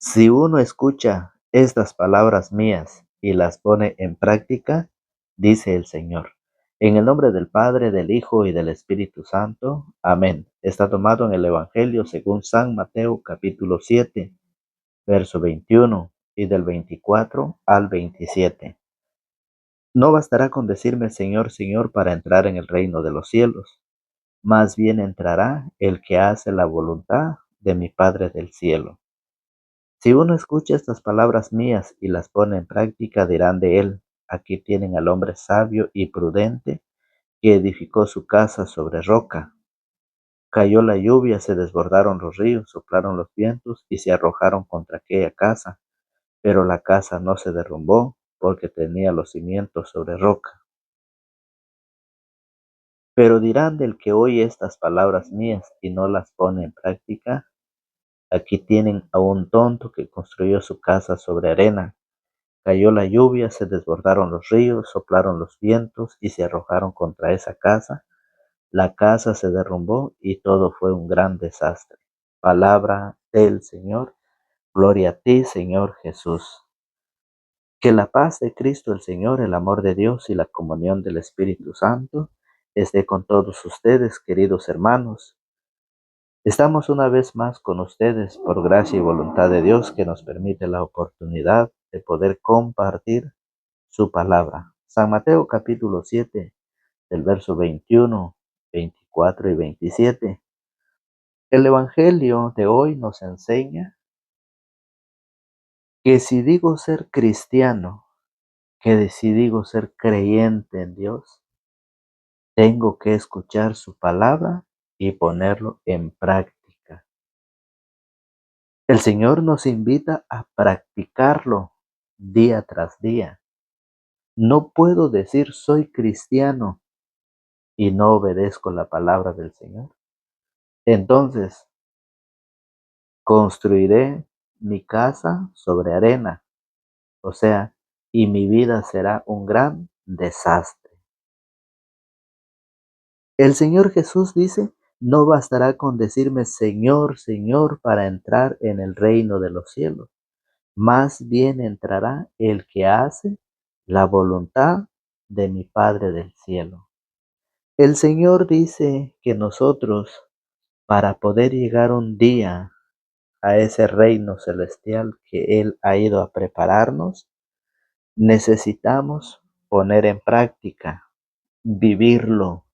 Si uno escucha estas palabras mías y las pone en práctica, dice el Señor. En el nombre del Padre, del Hijo y del Espíritu Santo. Amén. Está tomado en el Evangelio según San Mateo capítulo 7, verso 21 y del 24 al 27. No bastará con decirme Señor, Señor para entrar en el reino de los cielos. Más bien entrará el que hace la voluntad de mi Padre del cielo. Si uno escucha estas palabras mías y las pone en práctica, dirán de él: aquí tienen al hombre sabio y prudente que edificó su casa sobre roca. Cayó la lluvia, se desbordaron los ríos, soplaron los vientos y se arrojaron contra aquella casa, pero la casa no se derrumbó porque tenía los cimientos sobre roca. Pero dirán del que oye estas palabras mías y no las pone en práctica: aquí tienen a un tonto que construyó su casa sobre arena. Cayó la lluvia, se desbordaron los ríos, soplaron los vientos y se arrojaron contra esa casa. La casa se derrumbó y todo fue un gran desastre. Palabra del Señor. Gloria a ti, Señor Jesús. Que la paz de Cristo el Señor, el amor de Dios y la comunión del Espíritu Santo esté con todos ustedes, queridos hermanos. Estamos una vez más con ustedes por gracia y voluntad de Dios, que nos permite la oportunidad de poder compartir su palabra. San Mateo capítulo 7, del verso 21, 24 y 27. El Evangelio de hoy nos enseña que si digo ser cristiano, que si digo ser creyente en Dios, tengo que escuchar su palabra y ponerlo en práctica. El Señor nos invita a practicarlo día tras día. No puedo decir soy cristiano y no obedezco la palabra del Señor. Entonces, construiré mi casa sobre arena, o sea, y mi vida será un gran desastre. El Señor Jesús dice: no bastará con decirme Señor, Señor para entrar en el reino de los cielos. Más bien entrará el que hace la voluntad de mi Padre del cielo. El Señor dice que nosotros, para poder llegar un día a ese reino celestial que Él ha ido a prepararnos, necesitamos poner en práctica, vivirlo.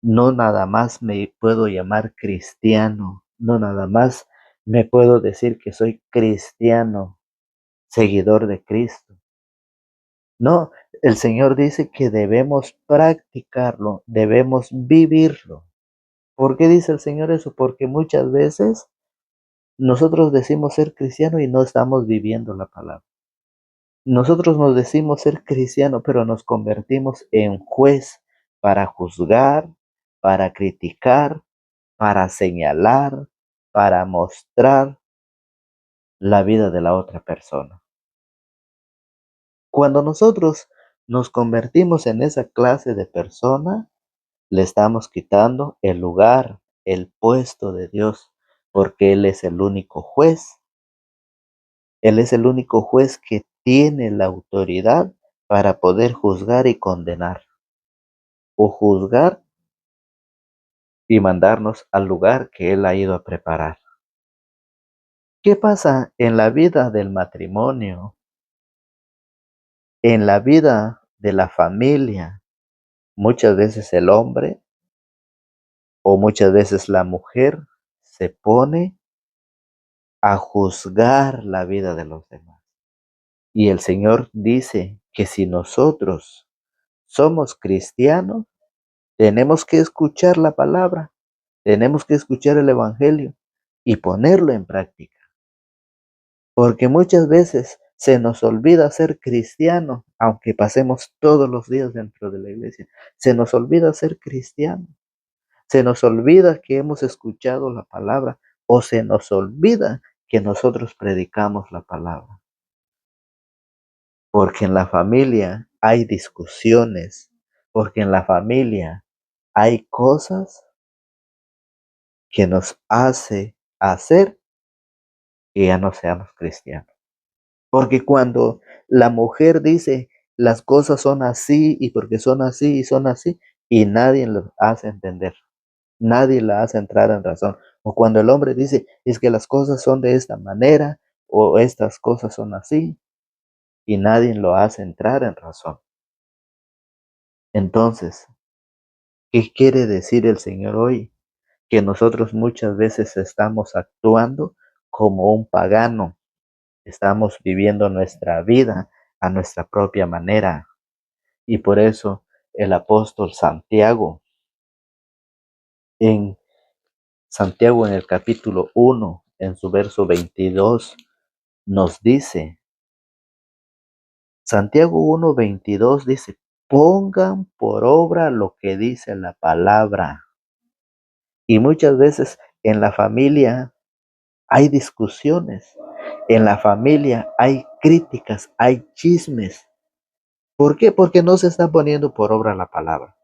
No nada más me puedo llamar cristiano, no nada más me puedo decir que soy cristiano, seguidor de Cristo. No, el Señor dice que debemos practicarlo, debemos vivirlo. ¿Por qué dice el Señor eso? Porque muchas veces nosotros decimos ser cristiano y no estamos viviendo la palabra. Nosotros nos decimos ser cristianos, pero nos convertimos en juez para juzgar, para criticar, para señalar, para mostrar la vida de la otra persona. Cuando nosotros nos convertimos en esa clase de persona, le estamos quitando el lugar, el puesto de Dios, porque Él es el único juez. Él es el único juez que tiene la autoridad para poder juzgar y condenar, o juzgar y mandarnos al lugar que Él ha ido a preparar. ¿Qué pasa en la vida del matrimonio, en la vida de la familia? Muchas veces el hombre o muchas veces la mujer se pone a juzgar la vida de los demás. Y el Señor dice que si nosotros somos cristianos, tenemos que escuchar la palabra, tenemos que escuchar el Evangelio y ponerlo en práctica. Porque muchas veces se nos olvida ser cristiano, aunque pasemos todos los días dentro de la iglesia. Se nos olvida ser cristiano. Se nos olvida que hemos escuchado la palabra, o se nos olvida que nosotros predicamos la palabra. Porque en la familia hay discusiones, porque en la familia hay cosas que nos hace hacer que ya no seamos cristianos. Porque cuando la mujer dice las cosas son así y porque son así y son así, y nadie lo hace entender, nadie la hace entrar en razón. O cuando el hombre dice es que las cosas son de esta manera o estas cosas son así, y nadie lo hace entrar en razón. Entonces, ¿qué quiere decir el Señor hoy? Que nosotros muchas veces estamos actuando como un pagano, estamos viviendo nuestra vida a nuestra propia manera. Y por eso el apóstol Santiago, en Santiago en el capítulo 1, en su verso 22, nos dice, Santiago 1:22 dice, pongan por obra lo que dice la palabra. Y muchas veces en la familia hay discusiones, en la familia hay críticas, hay chismes. ¿Por qué? Porque no se está poniendo por obra la palabra.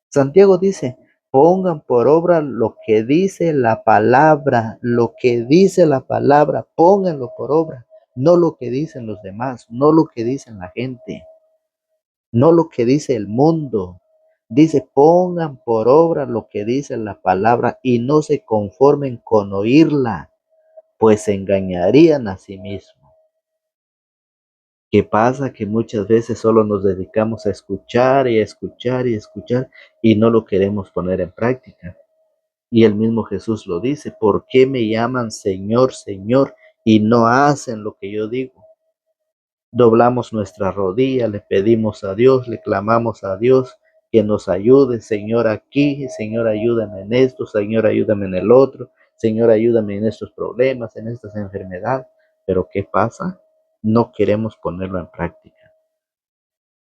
Santiago dice, pongan por obra lo que dice la palabra, lo que dice la palabra, pónganlo por obra, no lo que dicen los demás, no lo que dicen la gente, no lo que dice el mundo. Dice, pongan por obra lo que dice la palabra y no se conformen con oírla, pues se engañarían a sí mismos. ¿Qué pasa? Que muchas veces solo nos dedicamos a escuchar y a escuchar y a escuchar y no lo queremos poner en práctica. Y el mismo Jesús lo dice, ¿por qué me llaman Señor, Señor y no hacen lo que yo digo? Doblamos nuestra rodilla, le pedimos a Dios, le clamamos a Dios que nos ayude, Señor, aquí, Señor, ayúdame en esto, Señor, ayúdame en el otro, Señor, ayúdame en estos problemas, en estas enfermedades. Pero ¿qué pasa? No queremos ponerlo en práctica.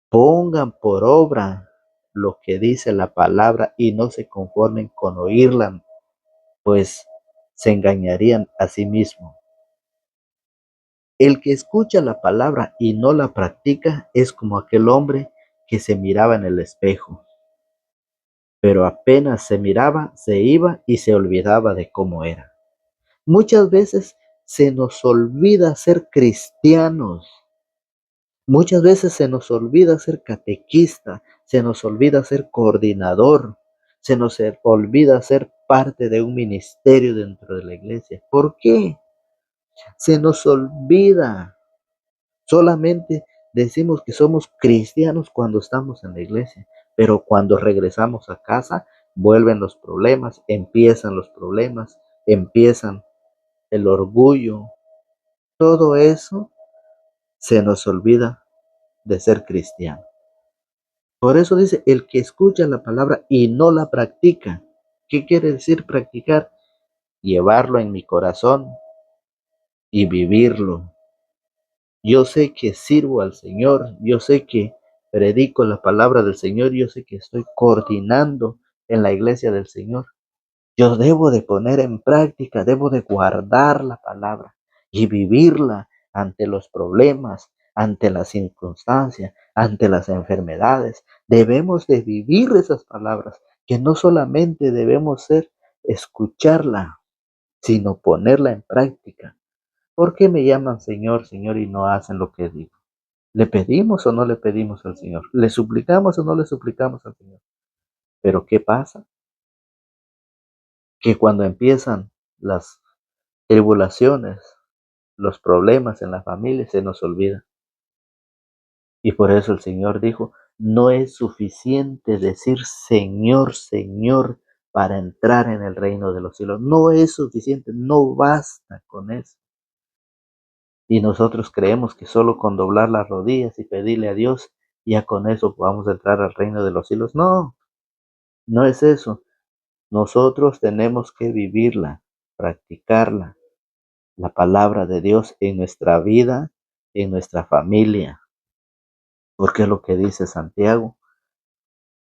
Pongan por obra lo que dice la palabra y no se conformen con oírla, pues se engañarían a sí mismos. El que escucha la palabra y no la practica es como aquel hombre que se miraba en el espejo, pero apenas se miraba, se iba y se olvidaba de cómo era. Muchas veces se nos olvida ser cristianos, muchas veces se nos olvida ser catequista, se nos olvida ser coordinador, se nos olvida ser parte de un ministerio dentro de la iglesia. ¿Por qué? Se nos olvida. Solamente decimos que somos cristianos cuando estamos en la iglesia, pero cuando regresamos a casa vuelven los problemas, empiezan el orgullo. Todo eso se nos olvida de ser cristiano. Por eso dice, el que escucha la palabra y no la practica. ¿Qué quiere decir practicar? Llevarlo en mi corazón y vivirlo. Yo sé que sirvo al Señor, yo sé que predico la palabra del Señor, yo sé que estoy coordinando en la iglesia del Señor. Yo debo de poner en práctica, debo de guardar la palabra y vivirla ante los problemas, ante las circunstancias, ante las enfermedades. Debemos de vivir esas palabras, que no solamente debemos ser escucharla, sino ponerla en práctica. ¿Por qué me llaman Señor, Señor y no hacen lo que digo? ¿Le pedimos o no le pedimos al Señor? ¿Le suplicamos o no le suplicamos al Señor? Pero ¿qué pasa? Que cuando empiezan las tribulaciones, los problemas en la familia, se nos olvida. Y por eso el Señor dijo, no es suficiente decir Señor, Señor para entrar en el reino de los cielos. No es suficiente, no basta con eso. Y nosotros creemos que solo con doblar las rodillas y pedirle a Dios, ya con eso vamos a entrar al reino de los cielos. No, no es eso. Nosotros tenemos que vivirla, practicarla, la palabra de Dios en nuestra vida, en nuestra familia. Porque es lo que dice Santiago,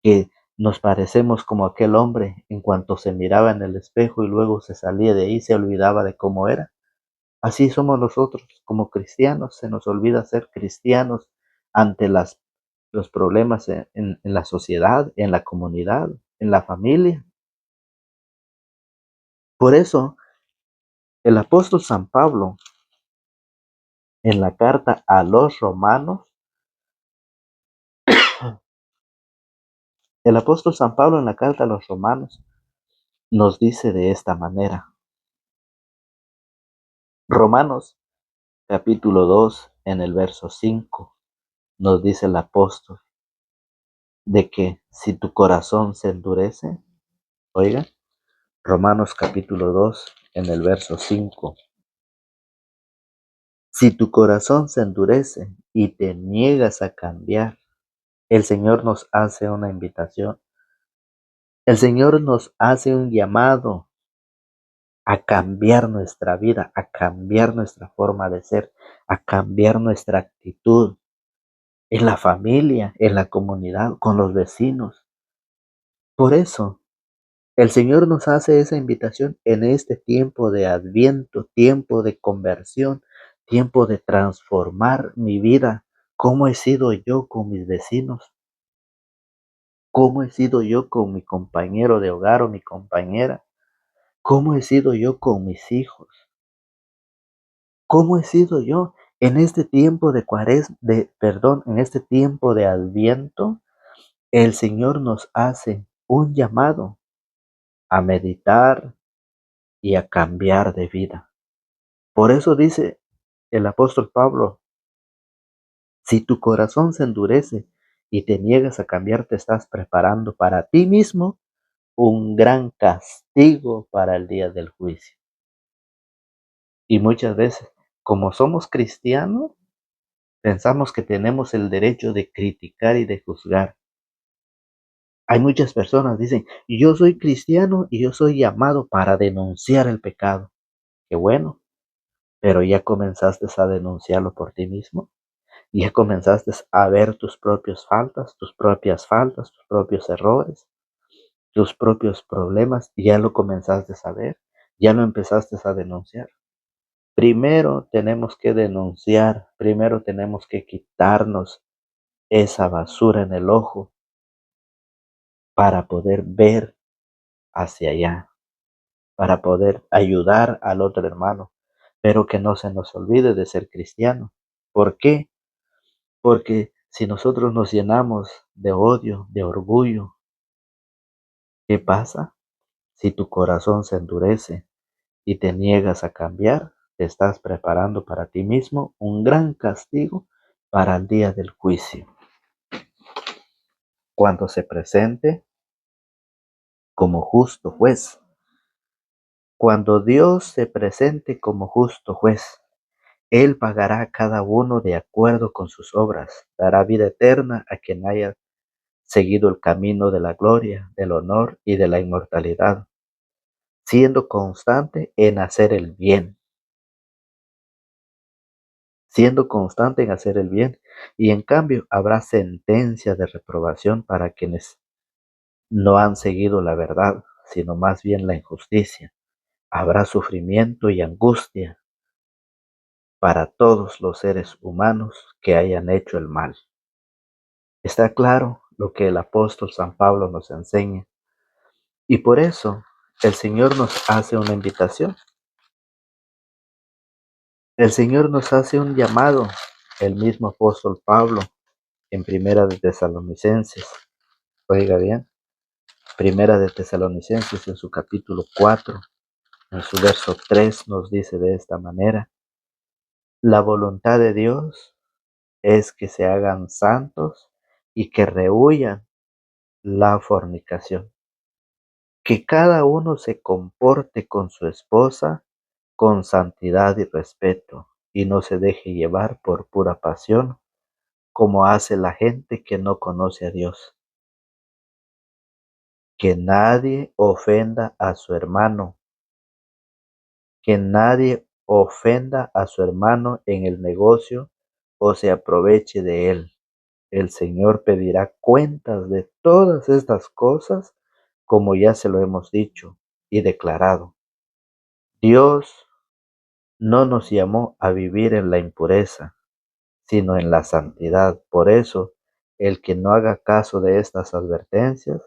que nos parecemos como aquel hombre en cuanto se miraba en el espejo y luego se salía de ahí, se olvidaba de cómo era. Así somos nosotros como cristianos, se nos olvida ser cristianos ante los problemas en la sociedad, en la comunidad, en la familia. Por eso El apóstol San Pablo en la carta a los romanos, el apóstol San Pablo en la carta a los romanos nos dice de esta manera. Romanos capítulo 2 en el verso 5 nos dice el apóstol de que si tu corazón se endurece, oiga, Romanos capítulo 2 en el verso 5, si tu corazón se endurece y te niegas a cambiar, el Señor nos hace una invitación, el Señor nos hace un llamado a cambiar nuestra vida, a cambiar nuestra forma de ser, a cambiar nuestra actitud en la familia, en la comunidad, con los vecinos. Por eso, el Señor nos hace esa invitación en este tiempo de adviento, tiempo de conversión, tiempo de transformar mi vida. ¿Cómo he sido yo con mis vecinos? ¿Cómo he sido yo con mi compañero de hogar o mi compañera? ¿Cómo he sido yo con mis hijos? ¿Cómo he sido yo en este tiempo de en este tiempo de adviento? El Señor nos hace un llamado a meditar y a cambiar de vida. Por eso dice el apóstol Pablo, si tu corazón se endurece y te niegas a cambiar, te estás preparando para ti mismo un gran castigo para el día del juicio. Y muchas veces, como somos cristianos, pensamos que tenemos el derecho de criticar y de juzgar. Hay muchas personas que dicen, yo soy cristiano y yo soy llamado para denunciar el pecado. Qué bueno, pero ya comenzaste a denunciarlo por ti mismo. Ya comenzaste a ver tus propias faltas, tus propios errores, tus propios problemas, y ya lo comenzaste a ver, ya lo empezaste a denunciar. Primero tenemos que denunciar, primero tenemos que quitarnos esa basura en el ojo para poder ver hacia allá, para poder ayudar al otro hermano, pero que no se nos olvide de ser cristiano. ¿Por qué? Porque si nosotros nos llenamos de odio, de orgullo, ¿qué pasa? Si tu corazón se endurece y te niegas a cambiar, te estás preparando para ti mismo un gran castigo para el día del juicio, cuando se presente como justo juez. Cuando Dios se presente como justo juez, Él pagará a cada uno de acuerdo con sus obras, dará vida eterna a quien haya seguido el camino de la gloria, del honor y de la inmortalidad, siendo constante en hacer el bien, siendo constante en hacer el bien, y en cambio habrá sentencia de reprobación para quienes no han seguido la verdad, sino más bien la injusticia. Habrá sufrimiento y angustia para todos los seres humanos que hayan hecho el mal. Está claro lo que el apóstol San Pablo nos enseña, y por eso el Señor nos hace una invitación. El Señor nos hace un llamado, el mismo apóstol Pablo en Primera de Tesalonicenses. Oiga bien, Primera de Tesalonicenses en su capítulo 4, en su verso 3 nos dice de esta manera: la voluntad de Dios es que se hagan santos y que rehuyan la fornicación, que cada uno se comporte con su esposa con santidad y respeto, y no se deje llevar por pura pasión, como hace la gente que no conoce a Dios. Que nadie ofenda a su hermano, que nadie ofenda a su hermano en el negocio o se aproveche de él. El Señor pedirá cuentas de todas estas cosas, como ya se lo hemos dicho y declarado. Dios no nos llamó a vivir en la impureza, sino en la santidad. Por eso, el que no haga caso de estas advertencias,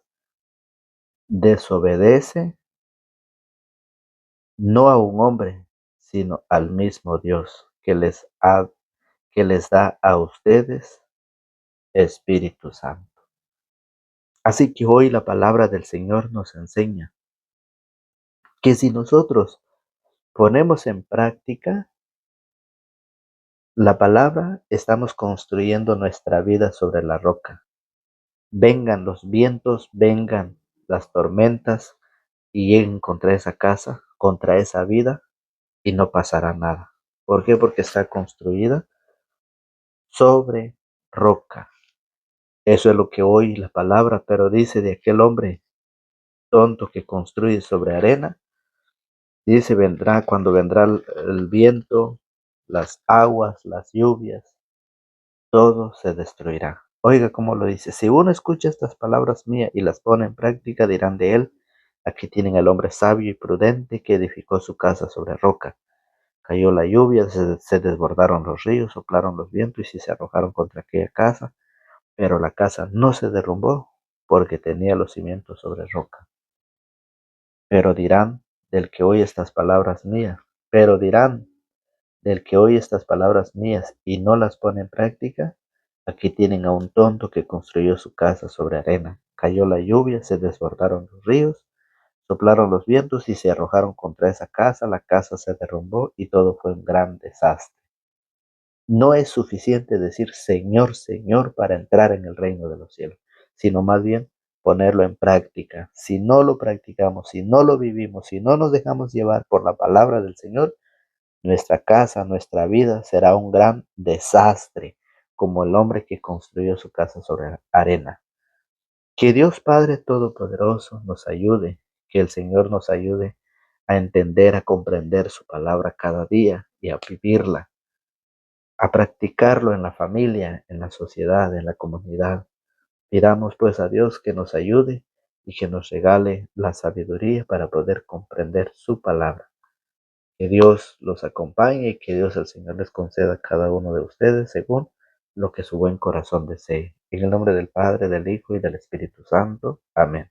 desobedece no a un hombre, sino al mismo Dios que les da a ustedes Espíritu Santo. Así que hoy la palabra del Señor nos enseña que si nosotros ponemos en práctica la palabra, estamos construyendo nuestra vida sobre la roca. Vengan los vientos, vengan las tormentas y lleguen contra esa casa, contra esa vida, y no pasará nada. ¿Por qué? Porque está construida sobre roca. Eso es lo que hoy la palabra, pero dice de aquel hombre tonto que construye sobre arena. Dice, cuando vendrá el viento, las aguas, las lluvias, todo se destruirá. Oiga cómo lo dice. Si uno escucha estas palabras mías y las pone en práctica, dirán de él, aquí tienen al hombre sabio y prudente que edificó su casa sobre roca. Cayó la lluvia, se desbordaron los ríos, soplaron los vientos y se arrojaron contra aquella casa, pero la casa no se derrumbó porque tenía los cimientos sobre roca. Pero dirán del que oye estas palabras mías, pero dirán del que oye estas palabras mías y no las pone en práctica, aquí tienen a un tonto que construyó su casa sobre arena. Cayó la lluvia, se desbordaron los ríos, soplaron los vientos y se arrojaron contra esa casa. La casa se derrumbó y todo fue un gran desastre. No es suficiente decir Señor, Señor para entrar en el reino de los cielos, sino más bien ponerlo en práctica. Si no lo practicamos, si no lo vivimos, si no nos dejamos llevar por la palabra del Señor, nuestra casa, nuestra vida será un gran desastre, como el hombre que construyó su casa sobre arena. Que Dios Padre Todopoderoso nos ayude, que el Señor nos ayude a entender, a comprender su palabra cada día y a vivirla, a practicarlo en la familia, en la sociedad, en la comunidad. Pidamos pues a Dios que nos ayude y que nos regale la sabiduría para poder comprender su palabra. Que Dios los acompañe y que Dios el Señor les conceda a cada uno de ustedes según lo que su buen corazón desee. En el nombre del Padre, del Hijo y del Espíritu Santo. Amén.